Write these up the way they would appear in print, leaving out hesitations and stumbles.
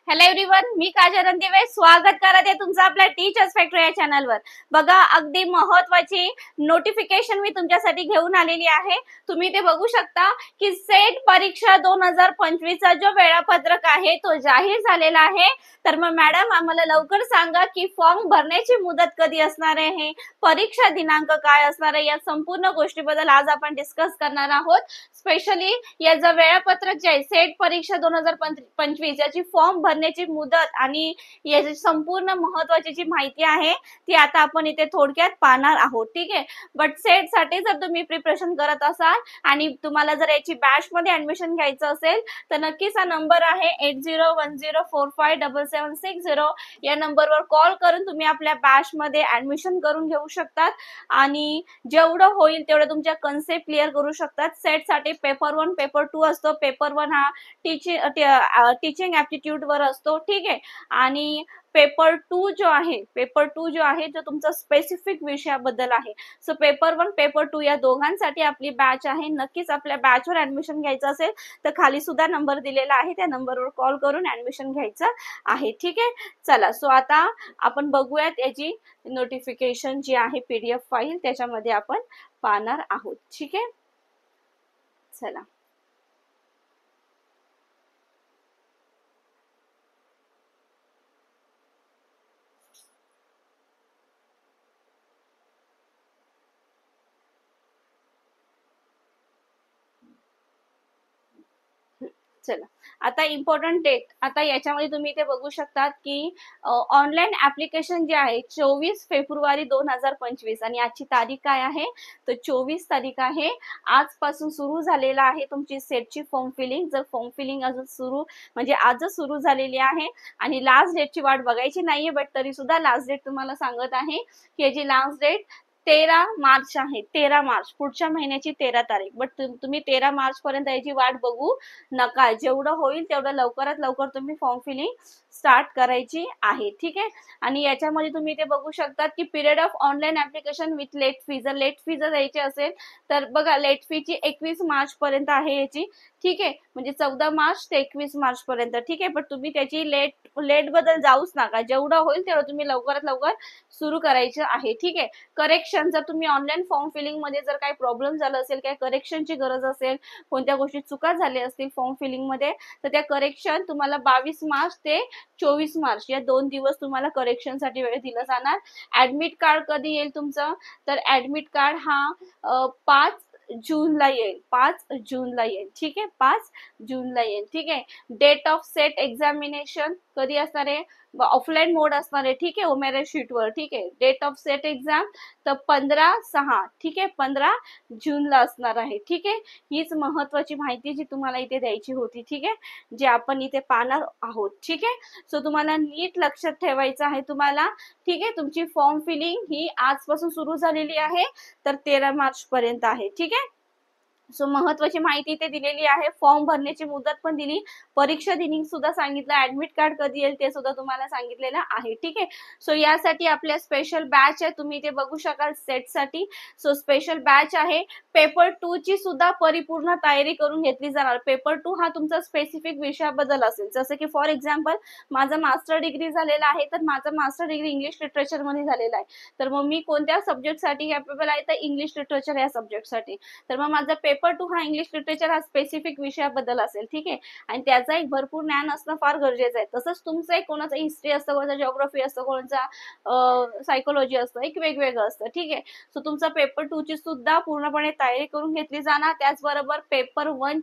Hello everyone, मी काजल रणदिवे स्वागत करत आहे तुमचं आपल्या टीचर्स फॅक्टरी या चॅनलवर। बघा, अगदी महत्त्वाची नोटिफिकेशन मी तुमच्यासाठी घेऊन आलेली आहे। तुम्ही ते बघू शकता की सेट परीक्षा 2025 चा जो वेळापत्रक आहे तो जाहीर झालेला आहे। तर मग मॅडम आम्हाला लवकर सांगा की फॉर्म भरण्याची मुदत कधी असणार आहे, परीक्षा दिनांक काय असणार आहे, या संपूर्ण गोष्टीबद्दल आज आपण डिस्कस करणार आहोत। स्पेशली याचं वेळापत्रक जे आहे सेट परीक्षा 2025 याची फॉर्म भरण्याची मुदत आणि याची संपूर्ण महत्त्वाची जी माहिती आहे ती आता आपण इथे थोडक्यात पाहणार आहोत। ठीक आहे, बट सेट साठी जर तुम्ही प्रिपरेशन करत असाल आणि तुम्हाला जर याची बॅच मध्ये ऍडमिशन घ्यायचं असेल तर नक्कीच हा नंबर आहे 8010457760 या नंबरवर कॉल करून तुम्ही आपल्या बॅच मध्ये ऍडमिशन करून घेऊ शकतात आणि जेवढं होईल तेवढं तुमच्या कन्सेप्ट क्लिअर करू शकतात। सेट साठी पेपर 1 पेपर 2 असतो। पेपर 1 हा टीचिंग ऍप्टिट्यूड वर असतो। ठीक आहे, आणि पेपर 2 जो आहे जो तुमचा स्पेसिफिक विषयाबद्दल आहे। सो पेपर 1 पेपर 2 या दोघांसाठी आपली बॅच आहे। नक्कीच आपल्या बॅचवर ऍडमिशन घ्यायचं असेल तर खाली सुद्धा नंबर दिलेला आहे, त्या नंबरवर कॉल करून ऍडमिशन घ्यायचं आहे। ठीक आहे, चला सो आता आपण बघूयात याची नोटिफिकेशन जी आहे पीडीएफ फाईल त्याच्यामध्ये आपण पाहणार आहोत। ठीक आहे, चला चला आता इम्पॉर्टंट डेट, आता याच्यामध्ये तुम्ही इथे बघू शकतात की ऑनलाईन ऍप्लिकेशन जे आहे 24 फेब्रुवारी 2025 आणि आजची तारीख काय आहे तर 24 तारीख आहे। आजपासून सुरू झालेला आहे तुमची सेटची फॉर्म फिलिंग। जर फॉर्म फिलिंग अजून सुरू म्हणजे आजच सुरू झालेली आहे आणि लास्ट डेटची वाट बघायची नाहीये, बट तरी सुद्धा लास्ट डेट तुम्हाला सांगत आहे की याची लास्ट डेट 13 मार्च आहे। 13 मार्च पुढच्या महिन्याची 13 तारीख, बट तुम्ही 13 मार्च पर्यंत याची वाट बघू नका। जेवढं होईल तेवढं लवकरात लवकर तुम्ही फॉर्म फिलिंग स्टार्ट करायची आहे। ठीक आहे, आणि याच्यामध्ये तुम्ही ते बघू शकतात की period of online application with late fee, जर लेट फी जर द्यायची असेल तर बघा लेट फीची 21 मार्च पर्यंत आहे याची। ठीक आहे, म्हणजे 14 मार्च ते 21 मार्च पर्यंत। ठीक आहे, पण तुम्ही त्याची लेट बद्दल जाऊच नका, जेवढं होईल तेवढं तुम्ही लवकरात लवकर सुरू करायचं आहे। ठीक आहे, करेक्शन जर तुम्ही ऑनलाईन फॉर्म फिलिंग मध्ये जर काही प्रॉब्लेम झाला असेल, काही करेक्शनची गरज असेल, कोणत्या गोष्टी चुका झाल्या असतील फॉर्म फिलिंग मध्ये तर त्या करेक्शन तुम्हाला 22 मार्च ते 24 मार्च या 2 दिवस तुम्हाला करेक्शन साठी वेळ दिला जाणार। ऍडमिट कार्ड कधी येईल तुमचं तर ऍडमिट कार्ड हा 5 जूनला येईल, 5 जूनला येईल। ठीक आहे, 5 जूनला येईल। ठीक आहे, डेट ऑफ सेट एक्झामिनेशन कधी असणार आहे, ऑफलाईन मोड असणार आहे। ठीक आहे, उमेरा शीट वर। ठीक आहे, डेट ऑफ सेट एक्झाम तर 15/6। ठीक आहे, 15 जूनला असणार आहे। ठीक आहे, हीच महत्वाची माहिती जी तुम्हाला इथे द्यायची होती। ठीक आहे, जे आपण इथे पाहणार आहोत। ठीक आहे, सो तुम्हाला नीट लक्षात ठेवायचं आहे तुम्हाला। ठीक आहे, तुमची फॉर्म फिलिंग ही आजपासून सुरू झालेली आहे तर 13 मार्च पर्यंत आहे। ठीक आहे, सो महत्वाची माहिती इथे दिलेली आहे। फॉर्म भरण्याची मुदत पण दिली, परीक्षा दिनांक सुद्धा सांगितलं, ऍडमिट कार्ड कधी येईल ते सुद्धा तुम्हाला सांगितलेलं आहे। ठीक आहे, सो यासाठी आपल्या स्पेशल बॅच आहे, तुम्ही इथे बघू शकाल सेट साठी। सो स्पेशल बॅच आहे। पेपर 2 ची सुद्धा परिपूर्ण तयारी करून घेतली जाणार। पेपर 2 हा तुमचा स्पेसिफिक विषयाबद्दल असेल, जसं की फॉर एक्झाम्पल माझं मास्टर डिग्री झालेला आहे तर माझं मास्टर डिग्री इंग्लिश लिटरेचर मध्ये झालेला आहे, तर मग मी कोणत्या सब्जेक्ट साठी कॅपेबल आहे तर इंग्लिश लिटरेचर या सब्जेक्ट साठी, तर मग माझा पेपर 2 हा इंग्लिश लिटरेचर हा स्पेसिफिक विषयाबद्दल असेल। ठीक आहे, आणि त्याचा एक भरपूर ज्ञान असणं फार गरजेचं आहे। तसंच तुमचं एक कोणाचं हिस्ट्री असतं, कोणाचा जिओग्राफी असतं, कोणाचा सायकोलॉजी असतं, एक वेगवेगळं असतं। ठीक आहे, सो तुमचा पेपर 2 ची सुद्धा पूर्णपणे तयारी करून घेतली जाणार। त्याचबरोबर पेपर 1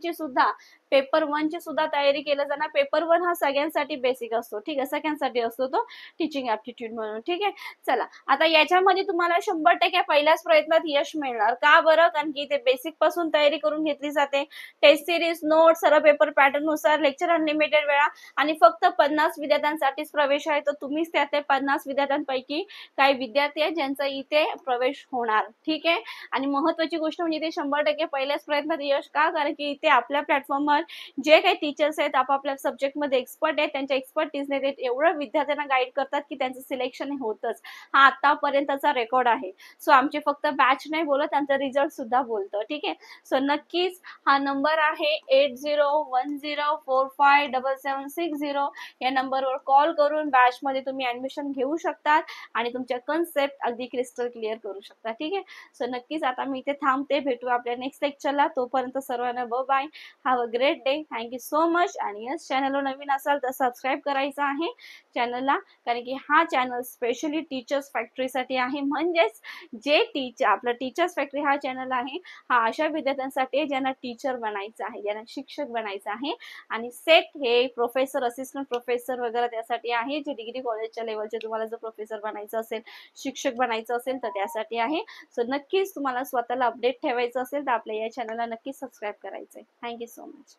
ची सुद्धा तयारी केली जाणार। पेपर 1 हा सगळ्यांसाठी बेसिक असतो। ठीक आहे, सगळ्यांसाठी असतो तो टीचिंग ऍप्टिट्यूड म्हणून। ठीक आहे, चला आता याच्यामध्ये तुम्हाला 100% पहिल्याच प्रयत्नात यश मिळणार। का बरं, कारण की ते बेसिक पासून तयारी करून घेतली जाते। टेस्ट सिरीज, नोट, सर्व पेपर पॅटर्न नुसार, लेक्चर अनलिमिटेड वेळा आणि फक्त 50 विद्यार्थ्यांसाठीच प्रवेश आहे, तर तुम्हीच त्यातले 50 विद्यार्थ्यांपैकी काही विद्यार्थी आहेत ज्यांचा इथे प्रवेश होणार। ठीक आहे, आणि महत्वाची गोष्ट म्हणजे ते 100% पहिल्याच प्रयत्नात यश, का कारण की इथे आपल्या प्लॅटफॉर्मवर पण जे काही टीचर्स आहेत आपापल्या सब्जेक्टमध्ये एक्सपर्ट आहेत त्यांच्या एक्सपर्टीजने ते एवढं विद्यार्थ्यांना गाईड करतात की त्यांचं सिलेक्शन होतच. हा आतापर्यंतचा रेकॉर्ड आहे. सो आमचे फक्त बॅच नाही बोलत, आमचा रिझल्ट सुद्धा बोलतो. ठीक आहे. सो नक्कीच हा नंबर आहे 8010457760 या नंबरवर कॉल करून बॅच मध्ये तुम्ही ऍडमिशन घेऊ शकतात आणि तुमच्या कन्सेप्ट अगदी क्रिस्टल क्लिअर करू शकता. ठीक आहे. सो नक्कीच आता मी इथे थांबते. भेटू आपल्या नेक्स्ट लेक्चरला. तोपर्यंत सर्वांना bye. Have a great day. Thank you so much. आणि यस, चॅनलवर नवीन असाल तर सबस्क्राईब करायचं आहे चॅनलला, कारण की हा चॅनल स्पेशली टीचर्स फॅक्टरीसाठी आहे. म्हणजेच जे आपला टीचर्स फॅक्टरी हा चॅनल आहे हा अशा विद्यार्थ्यांसाठी आहे ज्यांना टीचर बनायचं आहे, ज्यांना शिक्षक बनायचं आहे. आणि सेट हे प्रोफेसर, असिस्टंट प्रोफेसर वगैरे त्यासाठी आहे. जे डिग्री कॉलेजच्या लेवलचे तुम्हाला जर प्रोफेसर बनायचं असेल, शिक्षक बनायचं असेल तर त्यासाठी आहे. सो नक्कीच तुम्हाला स्वतःला अपडेट ठेवायचं असेल तर आपल्या या चॅनलला नक्कीच सबस्क्राईब करायचंय. Thank you so much.